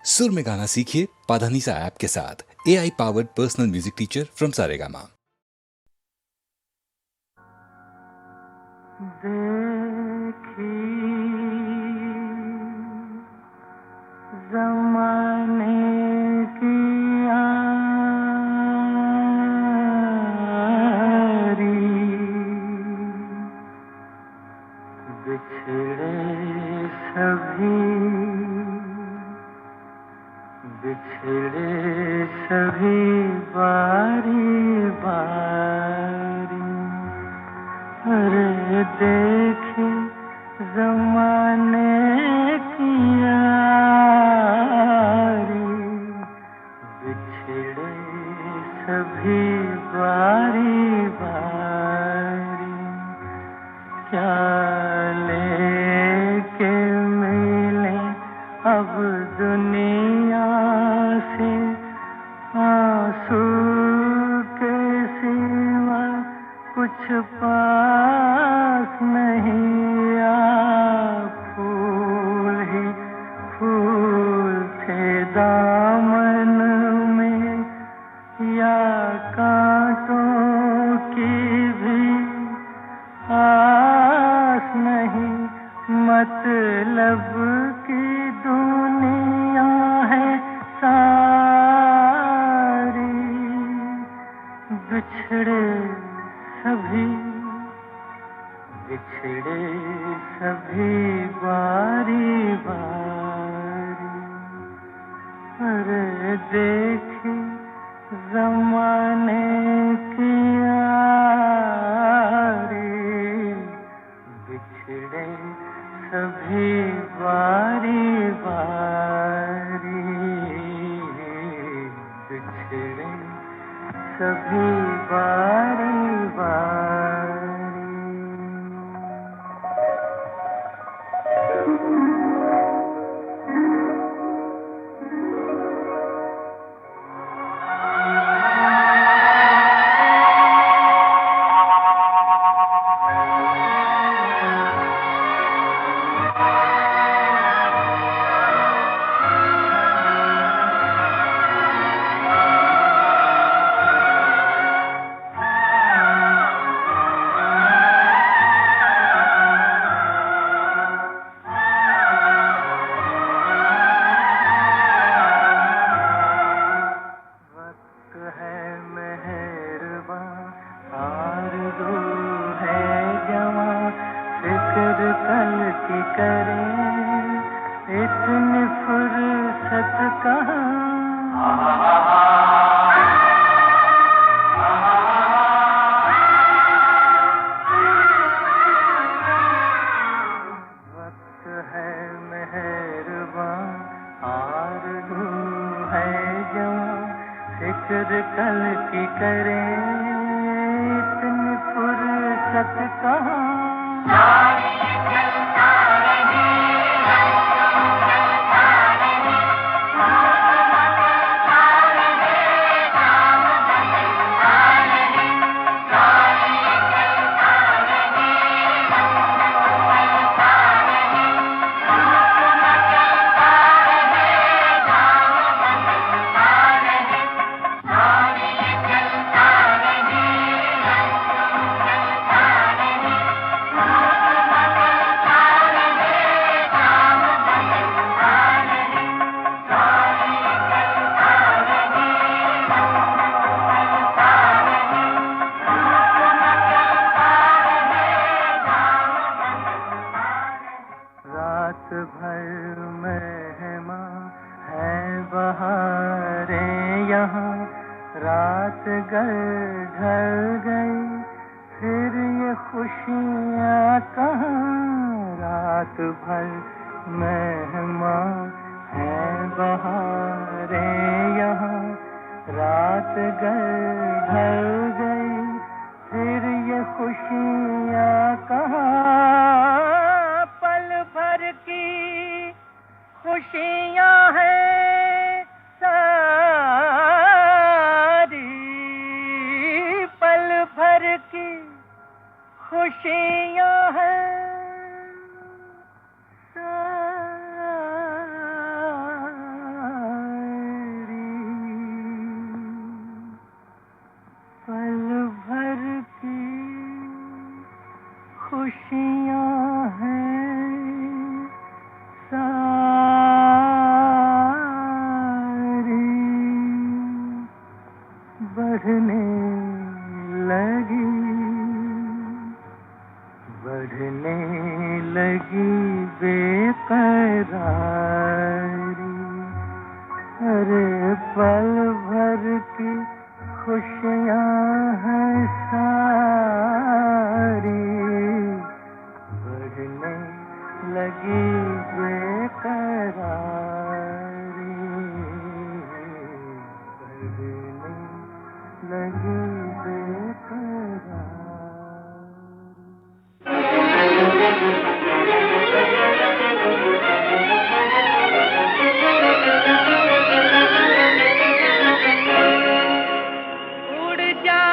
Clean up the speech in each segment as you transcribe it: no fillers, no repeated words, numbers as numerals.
सुर में गाना सीखिए पाधानीसा ऐप के साथ। AI powered personal music teacher from Saregama. देखी ज़माने की यारी, बिछड़े सभी बारी बारी। अरे देखे ज़माने की यारी, बिछड़े सभी बारी बारी। क्या लेके मिले अब दुनिया से, आंसू के सिवा कुछ पास नहीं। फूल ही फूल थे दामन में, या कांटों की भी आस नहीं। मतलब की दुनिया है सारी, बिछड़े सभी बारी बारी। अरे देखी ज़माने की यारी, बिछड़े सभी बारी बारी। बिछड़े सभी बारी बारी। कल की करें इतनी फुर्सत कहाँ। वक्त है मेहरबान, आरज़ू है जवां, फिक्र कल की करें इतनी फुर्सत कहाँ। रात भर मेहमान है बहारें यहाँ, रात ढल गई फिर ये खुशियाँ कहाँ। रात भर मेहमान है बहारें यहाँ, रात ढल गई फिर ये खुशियाँ कहाँ। खुशियाँ हैं सारी, पल भर की खुशियाँ हैं सारी। अरे पल भर की खुशियाँ हैं सारी, बढ़ने लगी बेकरारी, बढ़ने लगी बेकरारी। उड़ जा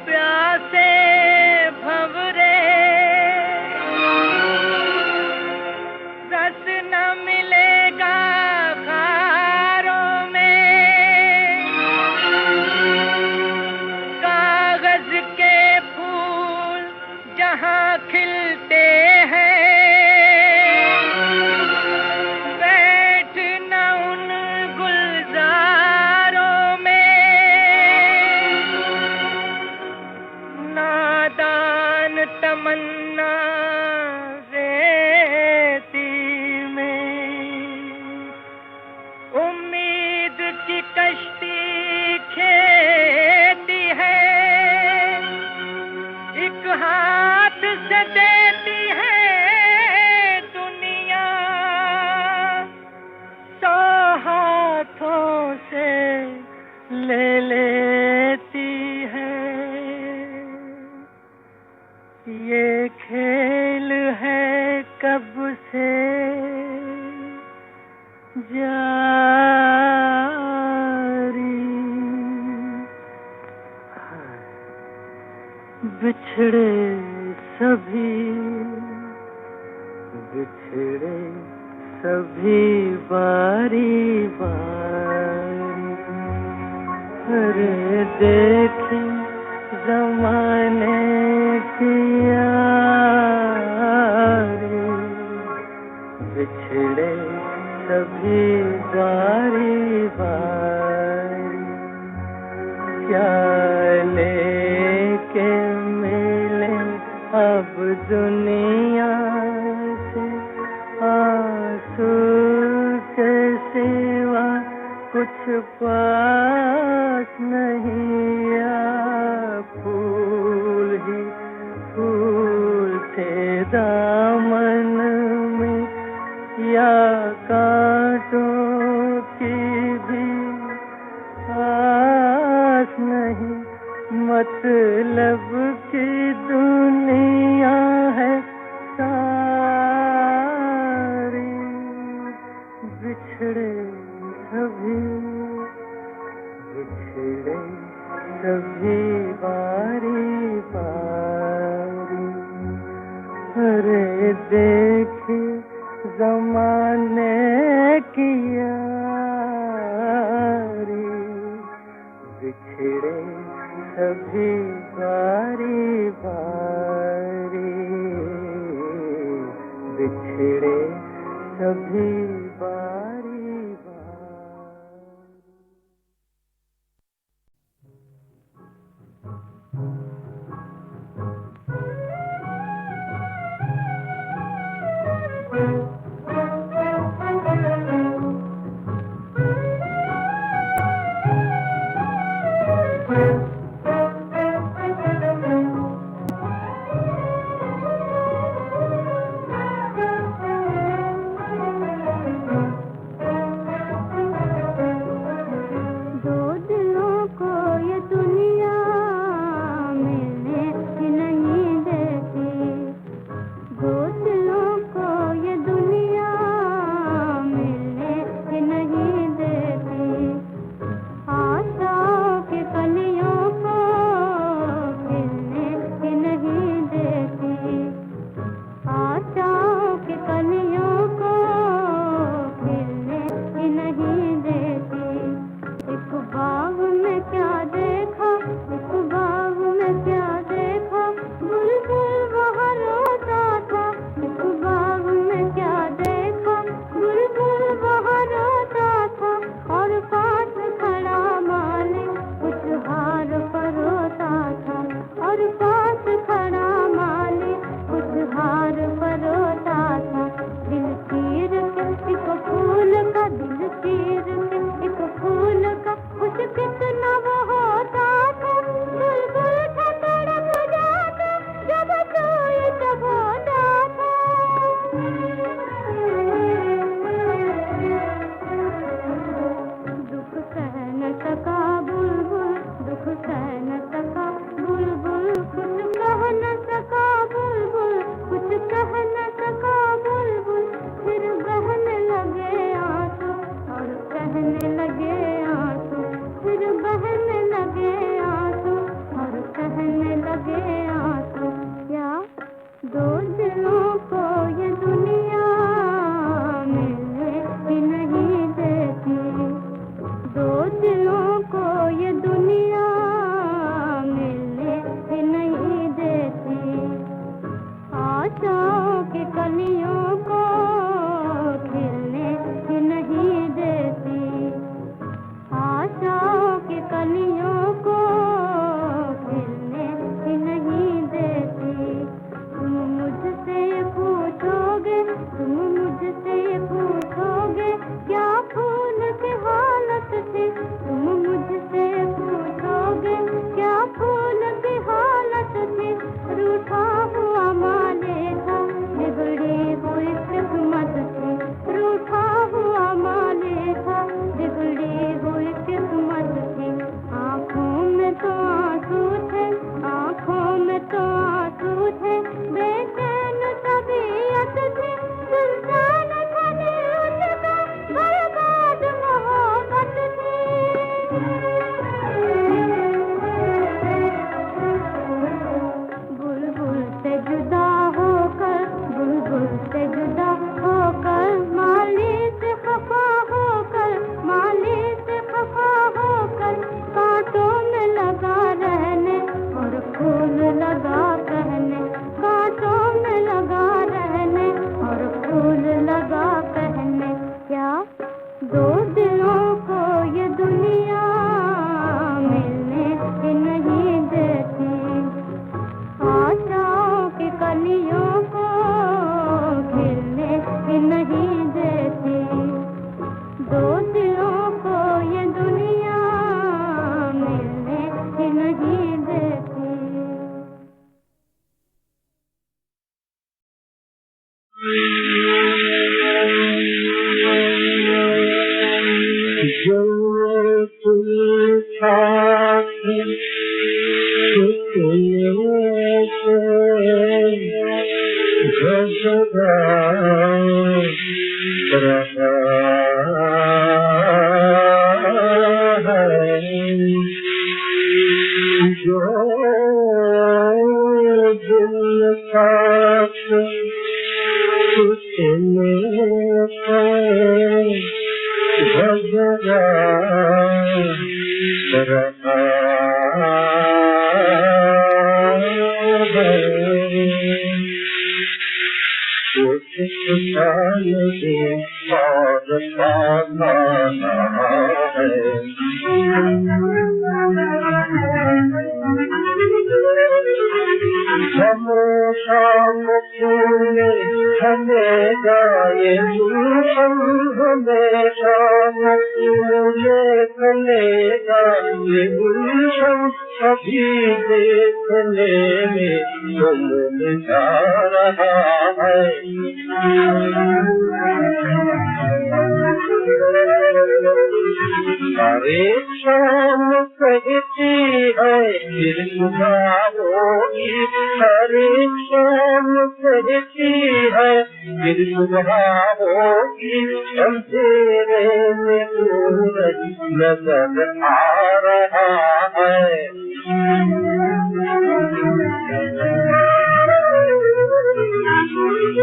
प्यासे भंवरे, रस न मिलेगा खारों में, कागज के फूल जहाँ खिलते हैं, बैठ न उन गुलजारों में, नादान तमन्ना रेती में, उम्मीद की कश्ती खेती है, एक हाथ से देती है दुनिया, 100 हाथों से ले लेती है। ये खेल है कब से जारी, बिछड़े सभी बारी बारी, अरे देखे जमाने की यारी, बिछड़े सभी बारी बारी, क्या लेके मिले अब दुनिया से, आंसू के सिवा कुछ पास नहीं, या फूल ही फूल थे दामन में, या कांटों की भी आस नहीं, मतलब की दुनिया है सारी, बिछड़े सभी बारी बारी, अरे देखे जमाने की यारी, बिछड़े सभी बारी बारी, बिछड़े सभी बारी बारी। दो दिलों को ये दुनिया मिलने ही नहीं देती, आशाओं की कलियों को खिलने ही नहीं देती, दो दिलों को ये दुनिया मिलने ही नहीं देती। जो तुझा घबरा रहा है, जो दिल का तुझमें घबरा रहा है, कुछ नहीं और पाना है। हमेशा मुझे हमें गाए हमेशा मुझे हमें गाए अभी देखने में तुम जा रहा है। अरे शाम कहती है फिर सुबह होगी, अरे शाम कहती है फिर सुबह होगी, अंधेरे में सूरज नजर आ रहा है।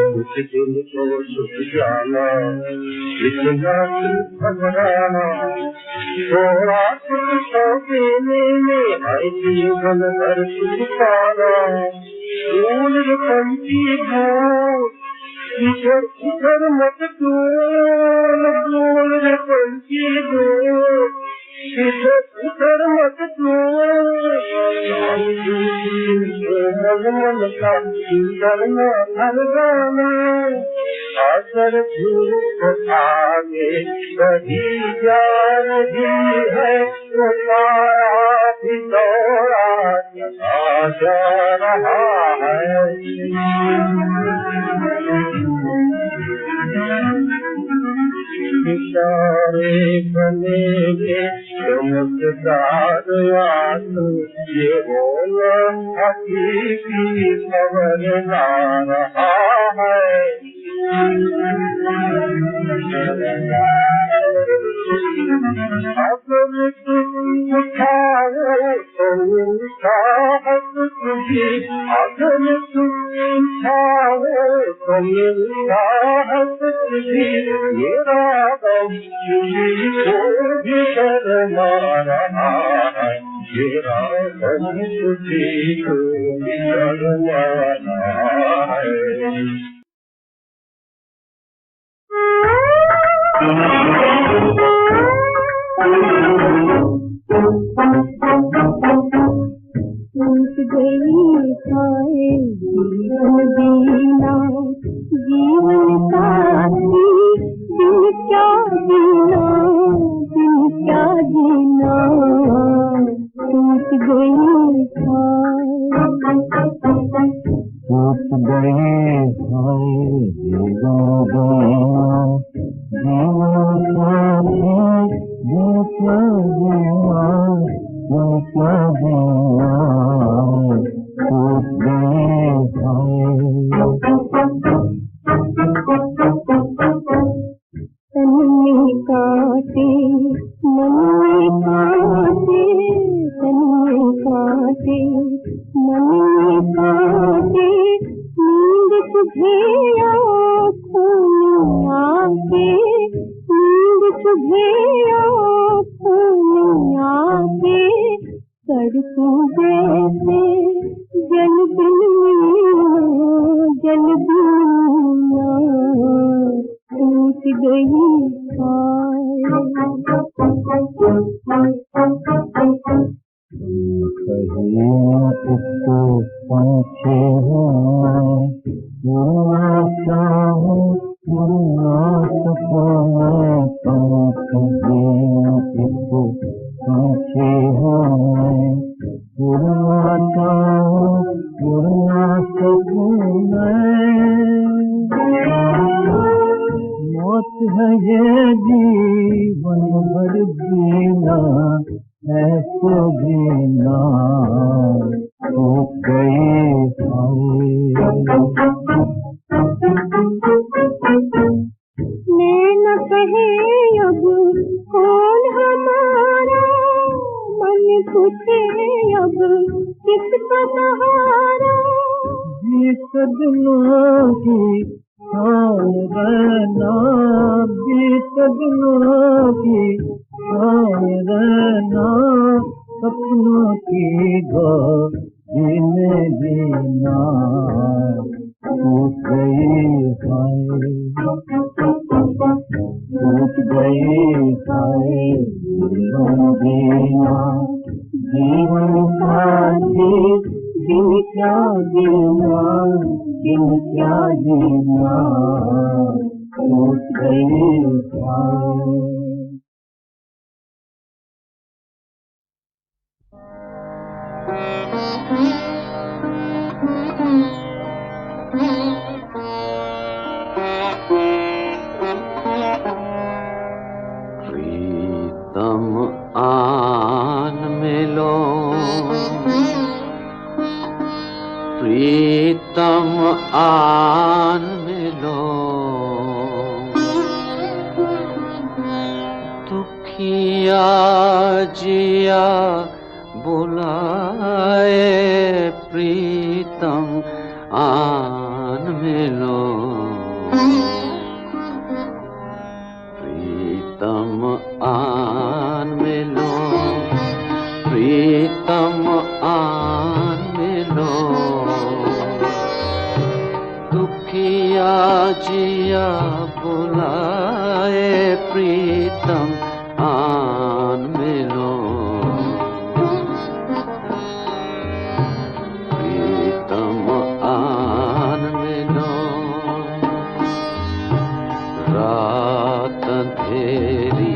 कुछ दिन तो छुप जाना, इतना घबराना, थोड़ा कुछ देने में है जीवन भर छुपाना। फूल पंछी बोल इधर उधर मत बोल, बोल पंछी बोल इधर उधर मत बोल। मन का डरना हरगाना, अगर धूप आगे कहीं जा रही है तो सारा भी दौड़ा जा रहा है। इशारे बनेंगे चमकदार आंसू, ये बोला हकीकी खबर ला रहा है। अगर तुम उठाओ तो साहस तुझी, अगर तुम उठाओ तो साहस तुझी, मेरा गम तुझी को भी शर्मा रहा है, मेरा गम तुझी को भी शर्मा रहा है। टूट गई हाय जीवन बीना, जीवन साथी दिन क्या जीना, दिन क्या जीना, टूट गई हाय। टूट गए हाय जीवन बीना, जीवन साथी दिन क्या जीना, दिन क्या जीना, टूट गए हाय। तन में काटे मन में काटे, तन में काटे मन में काटे, नींद तुझे आँखों में आके, नींद तुझे आँखों में आके, सड़कों जैसे जल बिना टूट गई हाय। सफर में पंख एक पंछी हूँ मैं, उड़ना चाहूँ उड़ना सकूँ मैं। मौत है ये जीवन भर जीना, ऐसे जीना हो गई मैं न कहे अब कौन हमारा, मन पूछे अब किसका सहारा। बीत दिनों की शान रहना, बीत दिनों की शान रहना, सपनों की गोदी में जीना टूट गई हाय, टूट गई हाय जीवन जीना, जीवन साथी दिन क्या जीना, दिन क्या जीना टूट गई हाय। प्रीतम आन मिलो, प्रीतम आन मिलो, दुखिया जिया बुलाए, प्रीतम आन मिलो, प्रीतम आन मिलो, प्रीतम आन मिलो, दुखिया जिया बुलाए, प्रीतम आन मिलो, प्रीतम आन मिलो। रात अंधेरी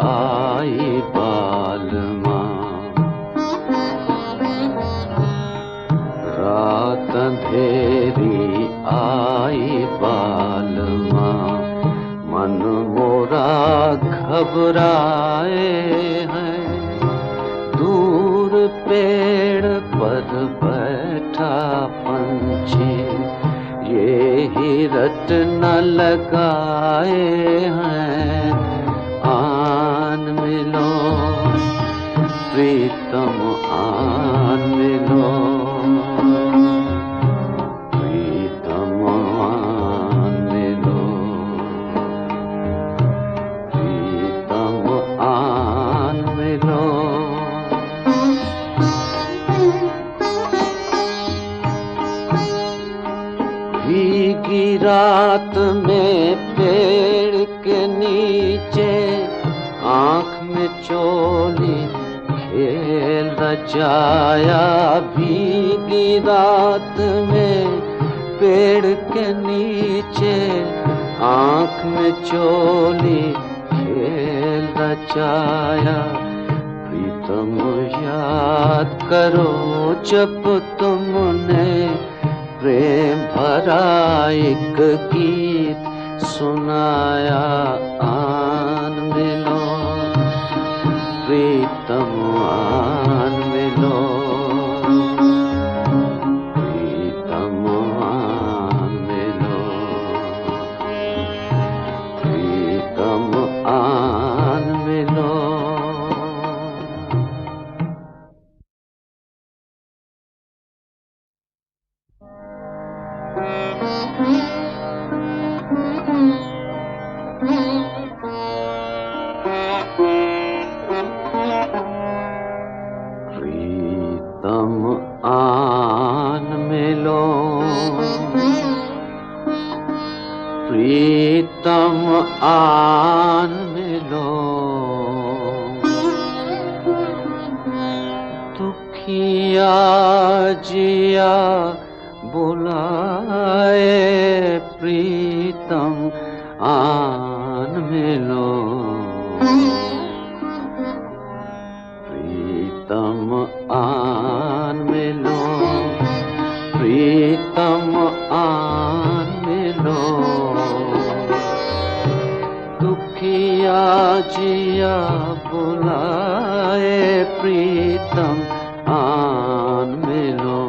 आई बालमा, रात अंधेरी आई बालमा, मन मोरा घबराए हैं, दूर पेड़ पर बैठा पंछी, ये ही रट न लगाए हैं, आन मिलो, प्रीतम आन मिलो, प्रीतम आन मिलो, प्रीतम आन मिलो। भीगी रात में पेड़ के नीचे, आँख में चोली खेल रचाया, भीगी रात में पेड़ के नीचे, आँख में चोली खेल रचाया, प्रीतम याद करो जब तुमने प्रेम भरा एक गीत सुनाया, आन मिलो, प्रीतम आन मिलो, प्रीतम आन मिलो, प्रीतम आन मिलो। प्रीतम आन मिलो, प्रीतम आन मिलो, दुखिया जिया बुलाए, प्रीतम आन मिलो प्रीतम आन मिलो प्रीतम आन मिलो दुखिया जिया बुलाए प्रीतम आन मिलो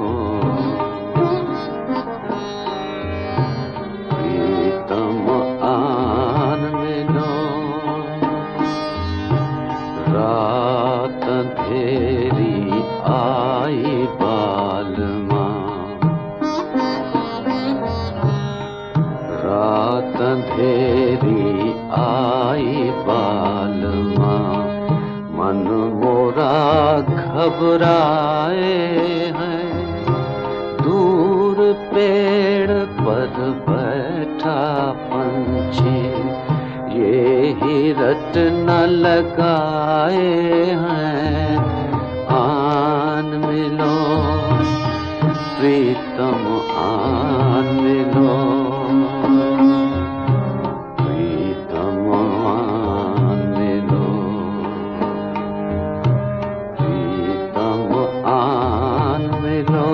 प्रीतम आन मिलो रात अंधेरी आई बालमा रात अंधेरी आई बालमा मन मोरा घबराए हैं दूर पेड़ पर बैठा पंछी ये ही रट न लगाए हैं आन मिलो प्रीतम आन मिलो प्रीतम आन मिलो प्रीतम आन मिलो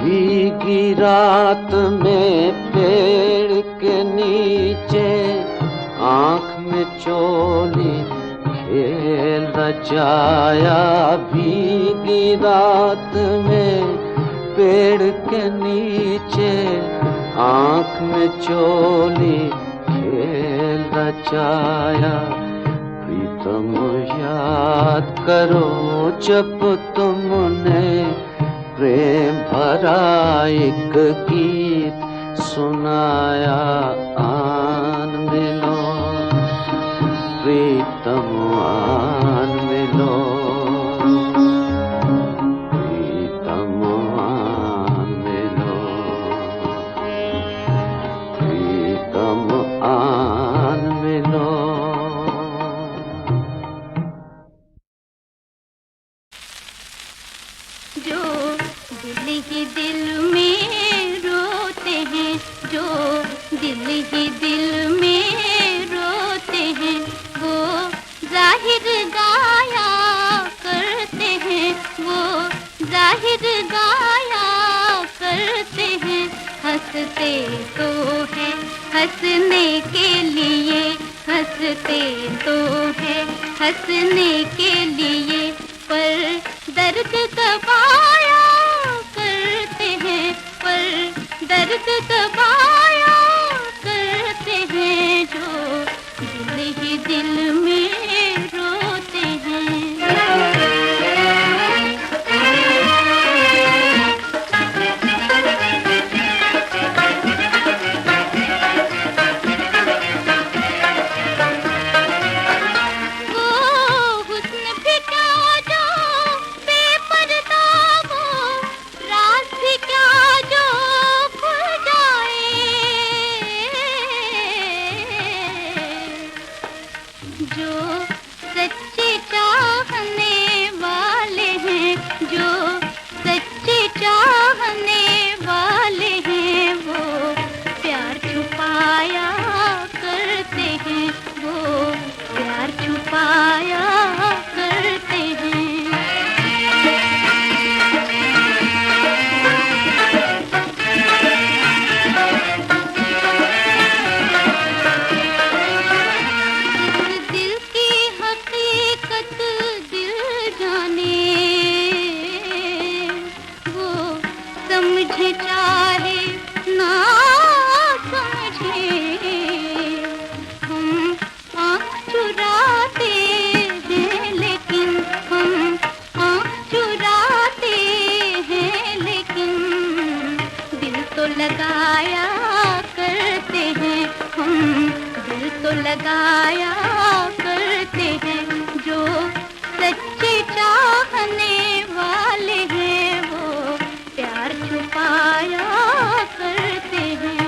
भीगी रात में पेड़ के नीचे आँख में चोली खेल रचाया भीगी रात में पेड़ के नीचे आँख में चोली खेल रचाया प्रीतम याद करो जब तुमने प्रेम भरा एक गीत सुनाया आन मिलो प्रीतम आन मिलो प्रीतम आन मिलो प्रीतम आन मिलो जो दिल ही दिल में रोते हैं जो दिल ही दिल में रोते हैं वो जाहिर गाया करते हैं वो जाहिर गाया करते हैं हंसते तो है हंसने के लिए हंसते तो है हंसने के लिए पर दर्द दबाया करते हैं पर दर्द दबाया करते हैं जो दिल ही दिल में रोते हैं लगाया करते हैं जो सच्चे चाहने वाले हैं वो प्यार छुपाया करते हैं।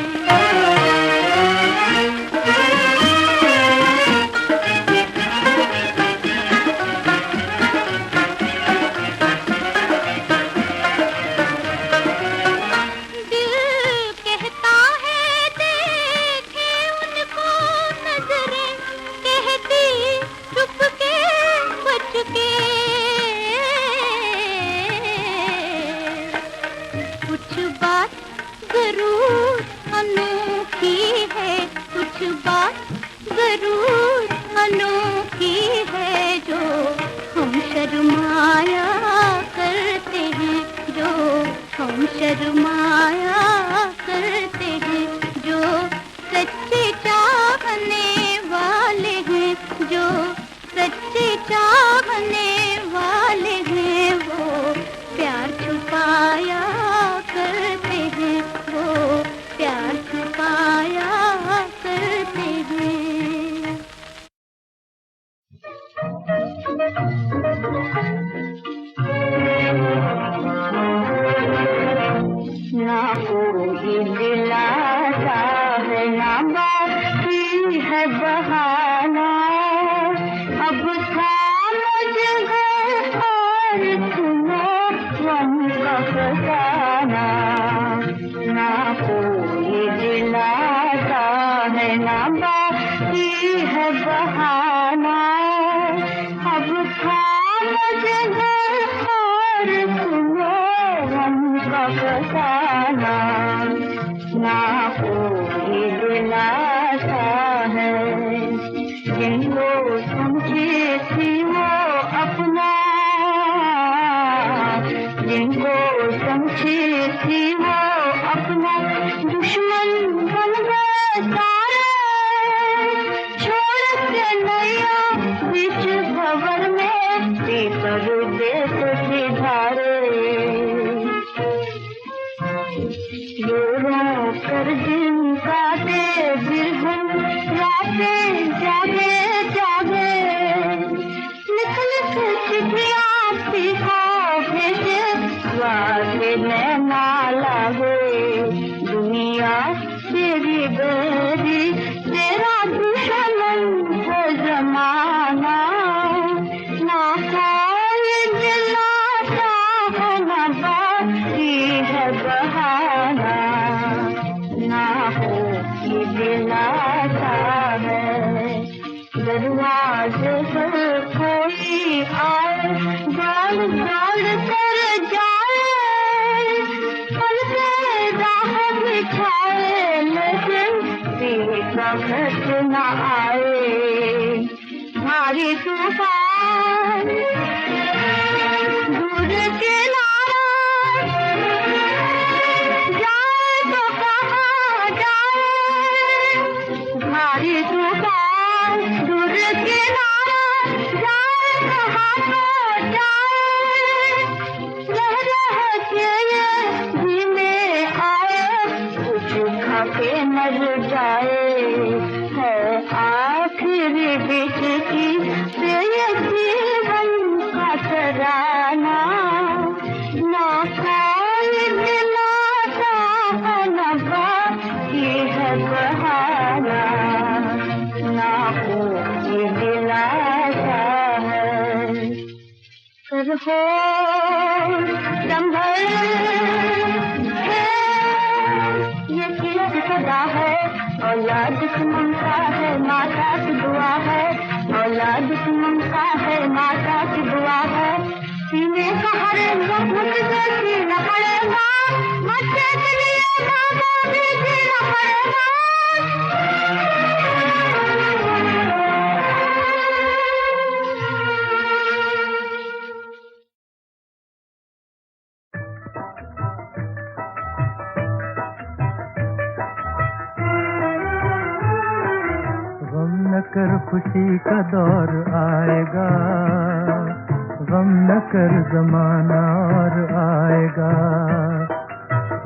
जरूर अनोखी है कुछ बात, जरूर अनोखी है जो हम शर्माया करते हैं, जो हम शर्माया करते हैं, जो सच्चे चाहने वाले हैं, जो सच्चे चाहने वाले हैं, वो प्यार छुपाया करते हैं, वो प्यार छुपाया करते हैं। ना कोई दिलासा है ना बाकी है बहाना, अब था मुझे घर और सुनो गम का फसाना। ना कोई दिलासा है ना बाकी है बहाना, अब था मुझे घर और सुनो गम का फसाना। ना कोई दिलासा है जिनको समझे थी वो अपना, जिनको समझे थी वो अपना, दुश्मन बन गए सारे, छोड़ के नैया बीच भंवर में पीकर देख धारे। रो कर दिन काटे बिरहन रातें जागे जागे, लिख लिख चिट्ठियां पीको भेजे वादे में ना लागे। दुनिया तेरी बेरी तेरा दुश्मन है जमाना, ना कोई दिलासा है ना बाकी है बहाना। ना कोई दिलासा है दरवाजे पर कोई आए, दौड़ दौड़ कर जाए, पल से राह बिछाए, लेकिन पीछा घट न आए। भारी तूफान दूर किनारा जाए तो कहाँ जाए, भारी तूफान दूर किनारा जाए कहाँ तो जाए। रह रह के ये धीमे आए, कुछ खा के मर जाए, है आखिरी बीच की ये जीवन का तराना। ना कोई दिलासा है ना बाकी है बहाना, ना कोई दिलासा है। फिर हो संभल ये किस सदा है, औलाद की ममता है माता की दुआ है, औलाद की ममता है माता की दुआ है। सीने का हर जख्म जैसी न पड़ेगा, बच्चे के लिए माँ बाप भी जीना पड़ेगा। न कर खुशी का दौर आएगा, गम न कर जमाना और आएगा।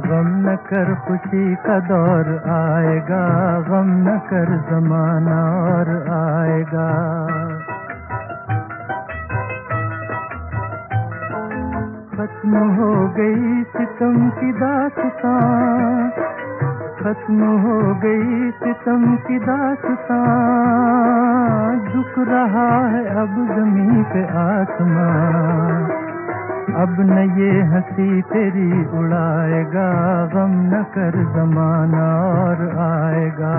गम न कर खुशी का दौर आएगा, गम न कर जमाना और आएगा। खत्म हो गई सितम की दास्तां, खत्म हो गई सितम की दास्तां, झुक रहा है अब ज़मीं पे आसमां। अब न ये हंसी तेरी उड़ाएगा, गम न कर ज़माना और आएगा।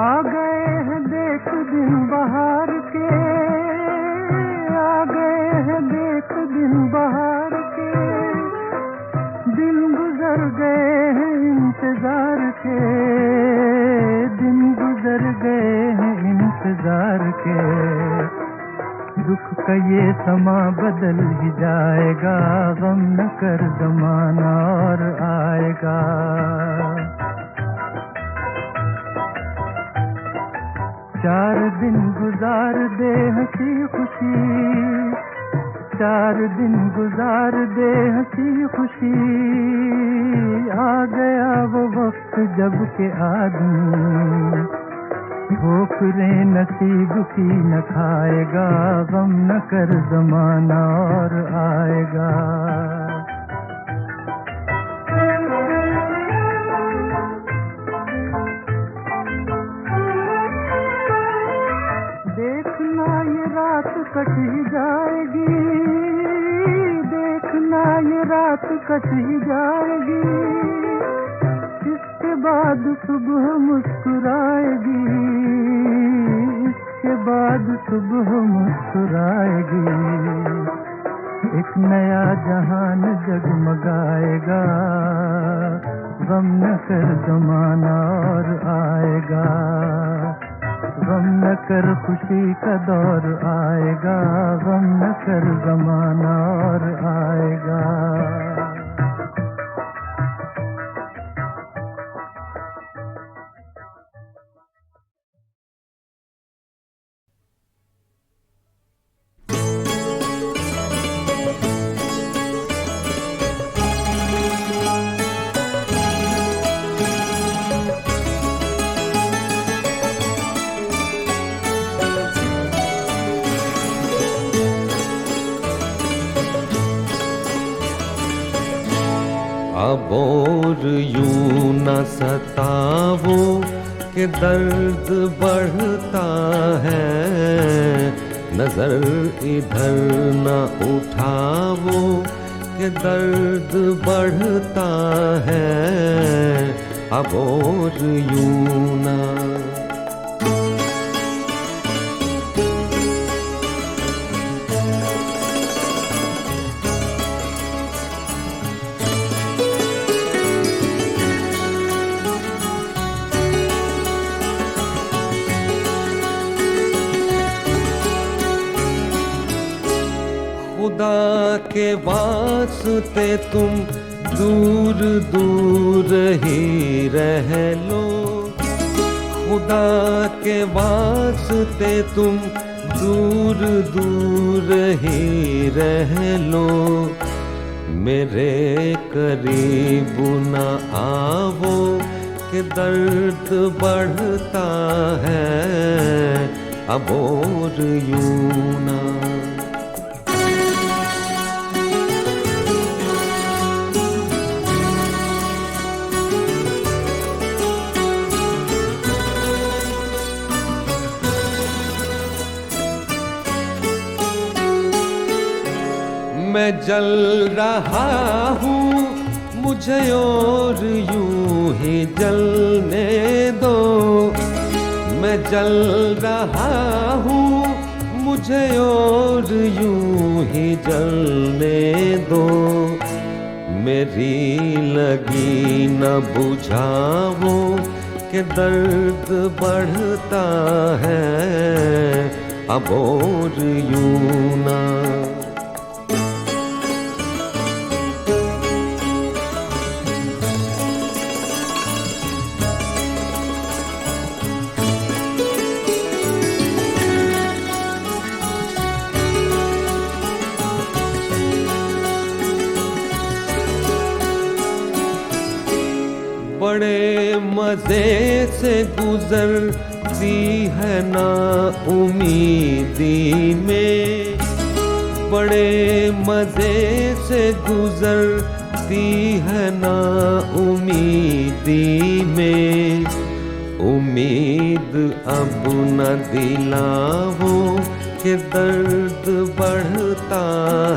आ गए हैं देख दिन दिन बहार के, आ गए हैं देख दिन बहार के, दिन गुजर गए हैं इंतजार के, दिन गुजर गए हैं इंतजार के। दुख का ये समा बदल ही जाएगा, गम न कर ज़माना और आएगा। चार दिन गुजार दे हंसी खुशी, चार दिन गुजार दे हंसी खुशी, आ गया वो वक्त जब के आदमी ठोकरें नसीब की न खाएगा, गम न कर ज़माना और आएगा। देखना ये रात कट ही जाएगी, देखना ये रात कट ही जाएगी, इसके बाद सुबह मुस्कुराएगी, इसके बाद सुबह मुस्कुराएगी। एक नया जहान जगमगाएगा, गम न कर ज़माना और आएगा, गम न कर खुशी का दौर आएगा, गम न कर ज़माना और आएगा। अब और यूं न सतावो कि दर्द बढ़ता है, नजर इधर न उठावो कि दर्द बढ़ता है, अब और यूं न। खुदा के वास्ते तुम दूर दूर ही रह लो, खुदा के वास्ते तुम दूर दूर ही रह लो, मेरे करीब न आवो कि दर्द बढ़ता है, अब और यूं ना। मैं जल रहा हूँ मुझे और यूं ही जलने दो, मैं जल रहा हूँ मुझे और यूं ही जलने दो, मेरी लगी न बुझाओ कि दर्द बढ़ता है, अब और यूं ना। बड़े मजे से गुजरती है ना उम्मीदी में, बड़े मजे से गुजरती है ना उम्मीदी में, उम्मीद अब न दिलाओ कि दर्द बढ़ता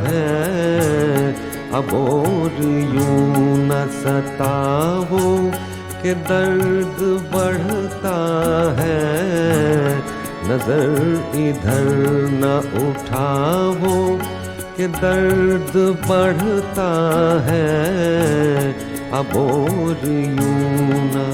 है, अब और यूं न सताओ कि दर्द बढ़ता है, नजर इधर न उठाओ कि दर्द बढ़ता है अब और यूं ना।